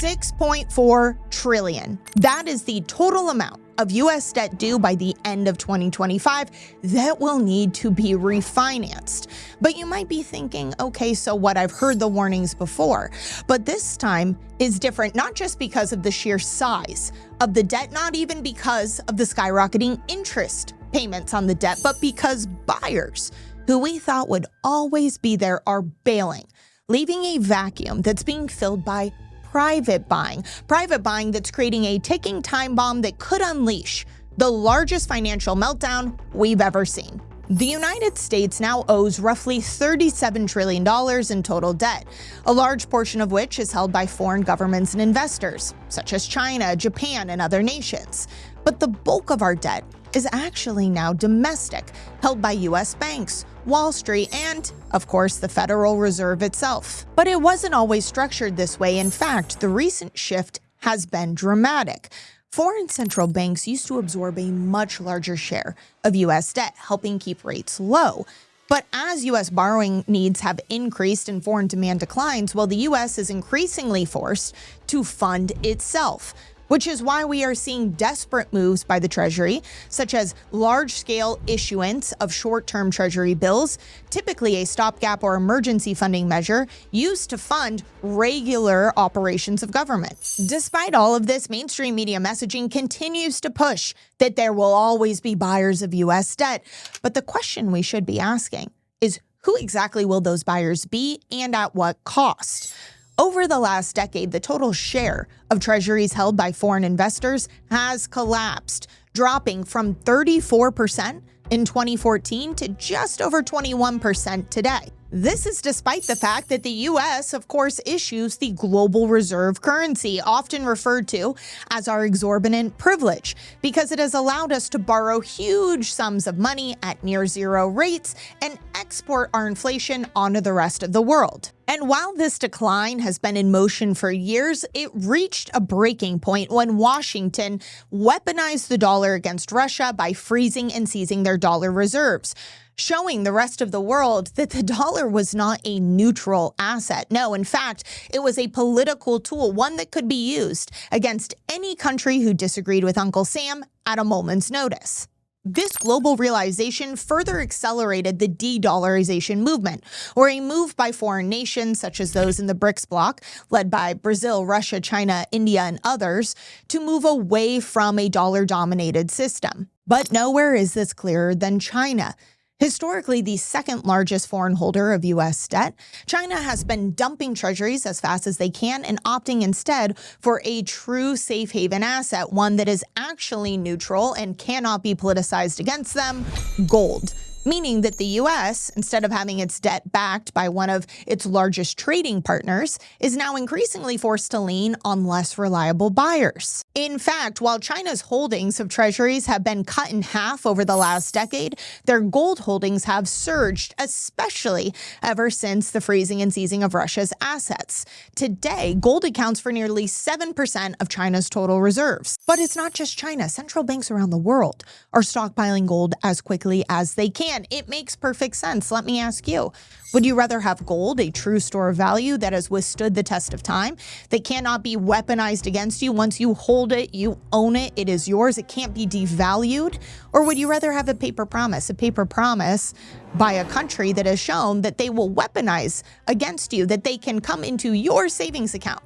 $6.4 trillion. That is the total amount of U.S. debt due by the end of 2025 that will need to be refinanced. But you might be thinking, okay, so what? I've heard the warnings before. But this time is different, not just because of the sheer size of the debt, not even because of the skyrocketing interest payments on the debt, but because buyers, who we thought would always be there, are bailing, leaving a vacuum that's being filled by private buying that's creating a ticking time bomb that could unleash the largest financial meltdown we've ever seen. The United States now owes roughly $37 trillion in total debt, a large portion of which is held by foreign governments and investors, such as China, Japan, and other nations. But the bulk of our debt is actually now domestic, held by U.S. banks, Wall Street, and, of course, the Federal Reserve itself. But it wasn't always structured this way. In fact, the recent shift has been dramatic. Foreign central banks used to absorb a much larger share of U.S. debt, helping keep rates low. But as U.S. borrowing needs have increased and foreign demand declines, well, the U.S. is increasingly forced to fund itself, which is why we are seeing desperate moves by the Treasury, such as large-scale issuance of short-term Treasury bills, typically a stopgap or emergency funding measure used to fund regular operations of government. Despite all of this, mainstream media messaging continues to push that there will always be buyers of U.S. debt. But the question we should be asking is, who exactly will those buyers be and at what cost? Over the last decade, the total share of treasuries held by foreign investors has collapsed, dropping from 34% in 2014 to just over 21% today. This is despite the fact that the U.S., of course, issues the global reserve currency, often referred to as our exorbitant privilege, because it has allowed us to borrow huge sums of money at near zero rates and export our inflation onto the rest of the world. And while this decline has been in motion for years, it reached a breaking point when Washington weaponized the dollar against Russia by freezing and seizing their dollar reserves, showing the rest of the world that the dollar was not a neutral asset. No, in fact, it was a political tool, one that could be used against any country who disagreed with Uncle Sam at a moment's notice. This global realization further accelerated the de-dollarization movement, or a move by foreign nations such as those in the BRICS bloc, led by Brazil, Russia, China, India, and others, to move away from a dollar-dominated system. But nowhere is this clearer than China. Historically the second largest foreign holder of U.S. debt, China has been dumping treasuries as fast as they can and opting instead for a true safe haven asset, one that is actually neutral and cannot be politicized against them: gold. Meaning that the U.S., instead of having its debt backed by one of its largest trading partners, is now increasingly forced to lean on less reliable buyers. In fact, while China's holdings of treasuries have been cut in half over the last decade, their gold holdings have surged, especially ever since the freezing and seizing of Russia's assets. Today, gold accounts for nearly 7% of China's total reserves. But it's not just China. Central banks around the world are stockpiling gold as quickly as they can. It makes perfect sense. Let me ask you, would you rather have gold, a true store of value that has withstood the test of time, that cannot be weaponized against you? Once you hold it, you own it, it is yours, it can't be devalued? Or would you rather have a paper promise by a country that has shown that they will weaponize against you, that they can come into your savings account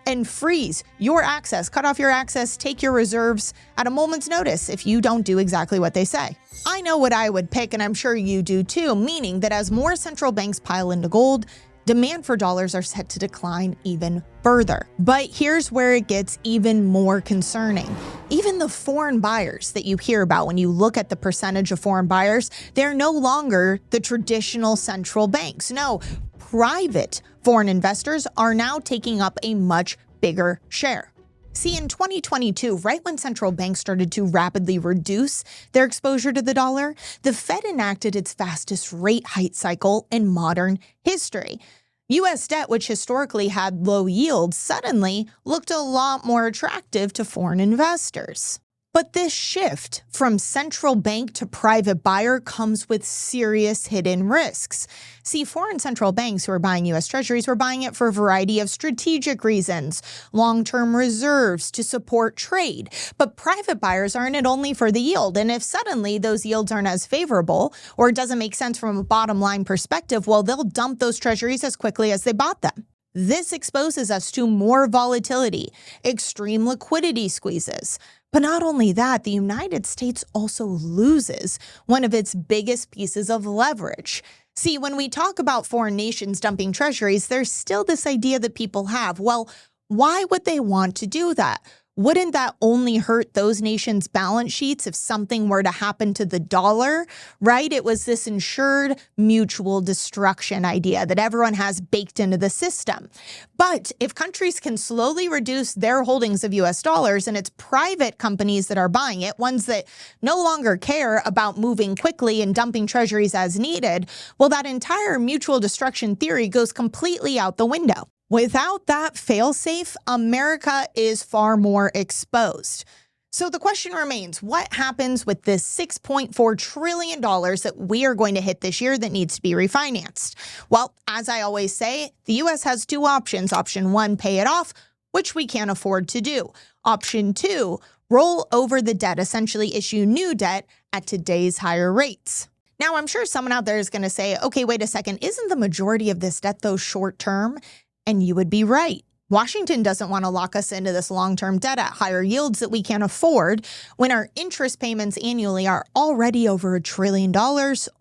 and freeze your access, cut off your access, take your reserves at a moment's notice if you don't do exactly what they say? I know what I would pick, and I'm sure you do too, meaning that as more central banks pile into gold, demand for dollars are set to decline even further. But here's where it gets even more concerning. Even the foreign buyers that you hear about, when you look at the percentage of foreign buyers, they're no longer the traditional central banks. No, private foreign investors are now taking up a much bigger share. See, in 2022, right when central banks started to rapidly reduce their exposure to the dollar, the Fed enacted its fastest rate hike cycle in modern history. U.S. debt, which historically had low yields, suddenly looked a lot more attractive to foreign investors. But this shift from central bank to private buyer comes with serious hidden risks. See, foreign central banks who are buying U.S. Treasuries were buying it for a variety of strategic reasons, long-term reserves to support trade. But private buyers are in it only for the yield. And if suddenly those yields aren't as favorable or it doesn't make sense from a bottom line perspective, well, they'll dump those Treasuries as quickly as they bought them. This exposes us to more volatility, extreme liquidity squeezes. But not only that, the United States also loses one of its biggest pieces of leverage. See, when we talk about foreign nations dumping treasuries, there's still this idea that people have, well, why would they want to do that? Wouldn't that only hurt those nations' balance sheets if something were to happen to the dollar, right? It was this insured mutual destruction idea that everyone has baked into the system. But if countries can slowly reduce their holdings of US dollars and it's private companies that are buying it, ones that no longer care about moving quickly and dumping treasuries as needed, well, that entire mutual destruction theory goes completely out the window. Without that failsafe, America is far more exposed. So the question remains, what happens with this $6.4 trillion that we are going to hit this year that needs to be refinanced? Well, as I always say, the U.S. has two options. Option one, pay it off, which we can't afford to do. Option two, roll over the debt, essentially issue new debt at today's higher rates. Now, I'm sure someone out there is going to say, okay, wait a second, isn't the majority of this debt though short term? And you would be right. Washington doesn't want to lock us into this long-term debt at higher yields that we can't afford when our interest payments annually are already over $1 trillion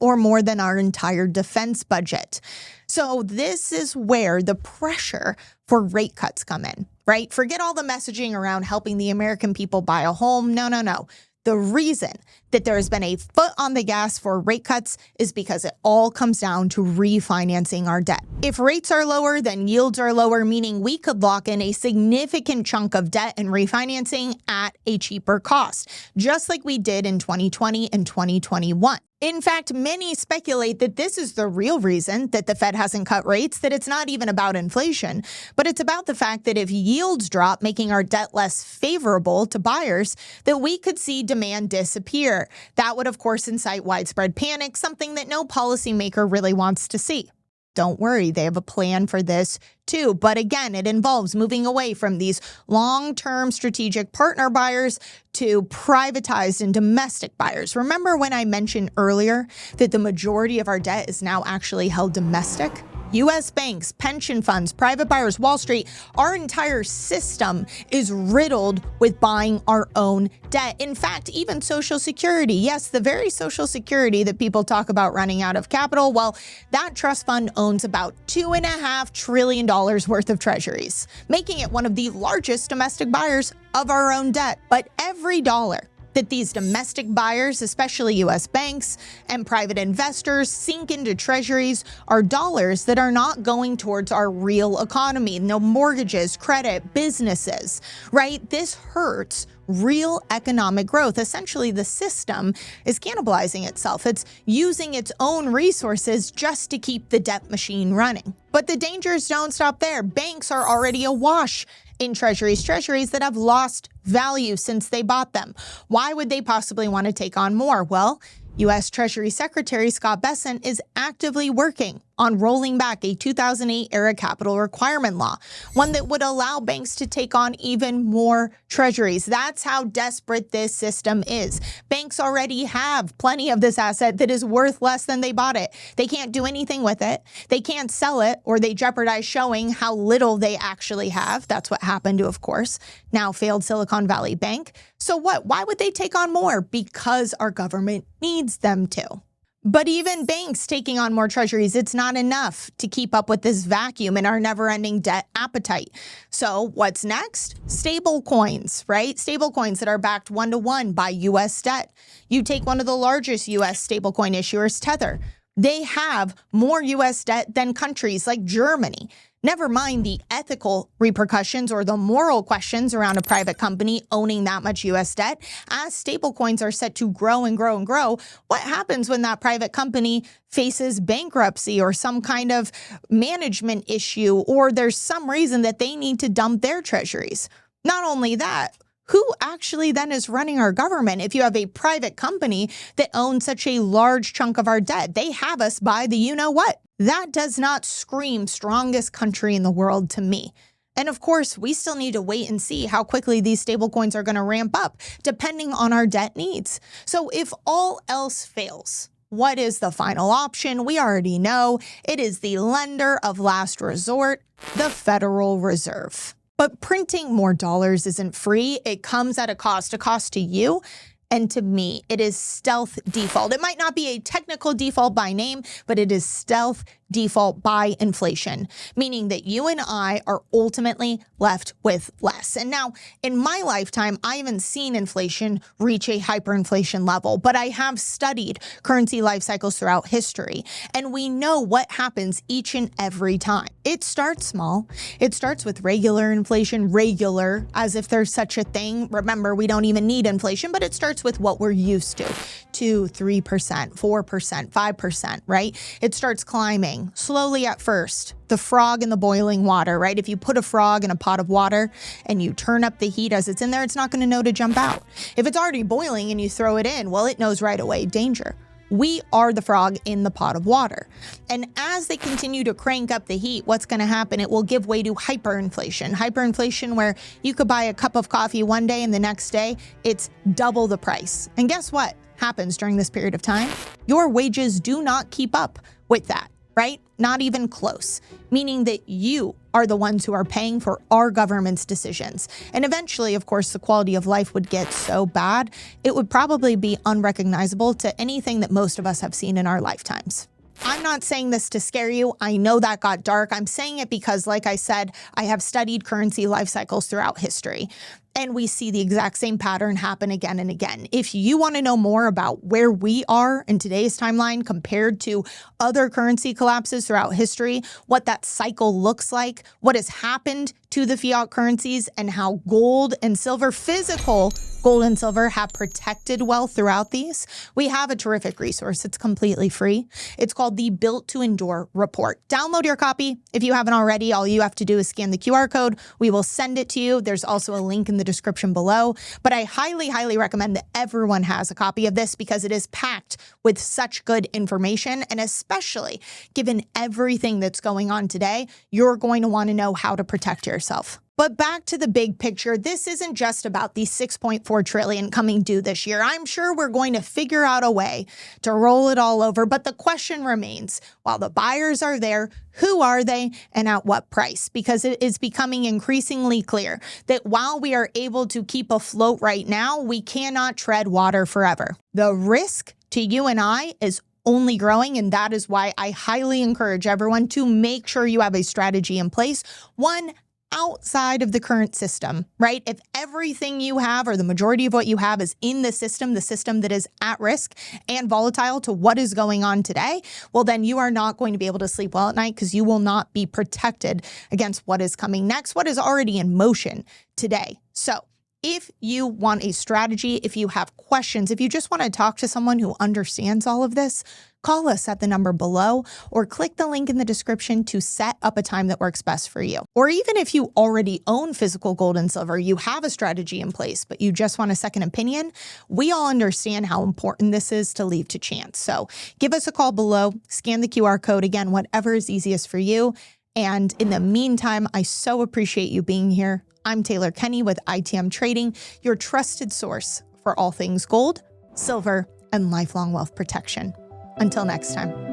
or more than our entire defense budget. So this is where the pressure for rate cuts come in, right? Forget all the messaging around helping the American people buy a home. No. The reason that there has been a foot on the gas for rate cuts is because it all comes down to refinancing our debt. If rates are lower, then yields are lower, meaning we could lock in a significant chunk of debt and refinancing at a cheaper cost, just like we did in 2020 and 2021. In fact, many speculate that this is the real reason that the Fed hasn't cut rates, that it's not even about inflation, but it's about the fact that if yields drop, making our debt less favorable to buyers, that we could see demand disappear. That would, of course, incite widespread panic, something that no policymaker really wants to see. Don't worry, they have a plan for this too. But again, it involves moving away from these long-term strategic partner buyers to privatized and domestic buyers. Remember when I mentioned earlier that the majority of our debt is now actually held domestic? U.S. banks, pension funds, private buyers, Wall Street, our entire system is riddled with buying our own debt. In fact, even Social Security, yes, the very Social Security that people talk about running out of capital, well, that trust fund owns about $2.5 trillion worth of treasuries, making it one of the largest domestic buyers of our own debt. But every dollar that these domestic buyers, especially U.S. banks and private investors, sink into treasuries are dollars that are not going towards our real economy. No mortgages, credit, businesses, right? This hurts real economic growth. Essentially, the system is cannibalizing itself. It's using its own resources just to keep the debt machine running. But the dangers don't stop there. Banks are already awash in treasuries that have lost value since they bought them. Why would they possibly want to take on more? Well, U.S. Treasury Secretary Scott Bessent is actively working on rolling back a 2008-era capital requirement law, one that would allow banks to take on even more treasuries. That's how desperate this system is. Banks already have plenty of this asset that is worth less than they bought it. They can't do anything with it. They can't sell it, or they jeopardize showing how little they actually have. That's what happened to, of course, now failed Silicon Valley Bank. So what? Why would they take on more? Because our government needs them to. But even banks taking on more treasuries, it's not enough to keep up with this vacuum in our never-ending debt appetite. So what's next? Stablecoins, right? Stablecoins that are backed one-to-one by U.S. debt. You take one of the largest U.S. stablecoin issuers, Tether. They have more U.S. debt than countries like Germany. Never mind the ethical repercussions or the moral questions around a private company owning that much U.S. debt. As stablecoins are set to grow and grow and grow, what happens when that private company faces bankruptcy or some kind of management issue, or there's some reason that they need to dump their treasuries? Not only that, who actually then is running our government if you have a private company that owns such a large chunk of our debt? They have us by the you-know-what. That does not scream strongest country in the world to me. And of course, we still need to wait and see how quickly these stablecoins are going to ramp up, depending on our debt needs. So if all else fails, what is the final option? We already know it is the lender of last resort, the Federal Reserve. But printing more dollars isn't free. It comes at a cost to you and to me. It is stealth default. It might not be a technical default by name, but it is stealth default by inflation, meaning that you and I are ultimately left with less. And now, in my lifetime, I haven't seen inflation reach a hyperinflation level, but I have studied currency life cycles throughout history, and we know what happens each and every time. It starts small. It starts with regular inflation, regular, as if there's such a thing. Remember, we don't even need inflation, but it starts with what we're used to, 2, 3%, 4%, 5%, right? It starts climbing slowly at first. The frog in the boiling water, right? If you put a frog in a pot of water and you turn up the heat as it's in there, it's not going to know to jump out. If it's already boiling and you throw it in, well, it knows right away, danger. We are the frog in the pot of water. And as they continue to crank up the heat, what's going to happen? It will give way to hyperinflation. Hyperinflation, where you could buy a cup of coffee one day and the next day it's double the price. And guess what happens during this period of time? Your wages do not keep up with that, right? Not even close, meaning that you are the ones who are paying for our government's decisions. And eventually, of course, the quality of life would get so bad, it would probably be unrecognizable to anything that most of us have seen in our lifetimes. I'm not saying this to scare you. I know that got dark. I'm saying it because, like I said, I have studied currency life cycles throughout history. And we see the exact same pattern happen again and again. If you want to know more about where we are in today's timeline compared to other currency collapses throughout history, what that cycle looks like, what has happened to the fiat currencies, and how gold and silver, physical gold and silver, have protected wealth throughout these, we have a terrific resource. It's completely free. It's called the Built to Endure report. Download your copy. If you haven't already, all you have to do is scan the QR code. We will send it to you. There's also a link in the description below, but I highly, highly recommend that everyone has a copy of this because it is packed with such good information. And especially given everything that's going on today, you're going to want to know how to protect yourself. But back to the big picture, this isn't just about the $6.4 trillion coming due this year. I'm sure we're going to figure out a way to roll it all over. But the question remains, while the buyers are there, who are they and at what price? Because it is becoming increasingly clear that while we are able to keep afloat right now, we cannot tread water forever. The risk to you and I is only growing, and that is why I highly encourage everyone to make sure you have a strategy in place. One, outside of the current system, right? If everything you have or the majority of what you have is in the system that is at risk and volatile to what is going on today, well, then you are not going to be able to sleep well at night because you will not be protected against what is coming next, what is already in motion today. So if you want a strategy, if you have questions, if you just want to talk to someone who understands all of this, call us at the number below or click the link in the description to set up a time that works best for you. Or even if you already own physical gold and silver, you have a strategy in place, but you just want a second opinion, we all understand how important this is to leave to chance. So give us a call below, scan the QR code, again, whatever is easiest for you. And in the meantime, I so appreciate you being here. I'm Taylor Kenny with ITM Trading, your trusted source for all things gold, silver, and lifelong wealth protection. Until next time.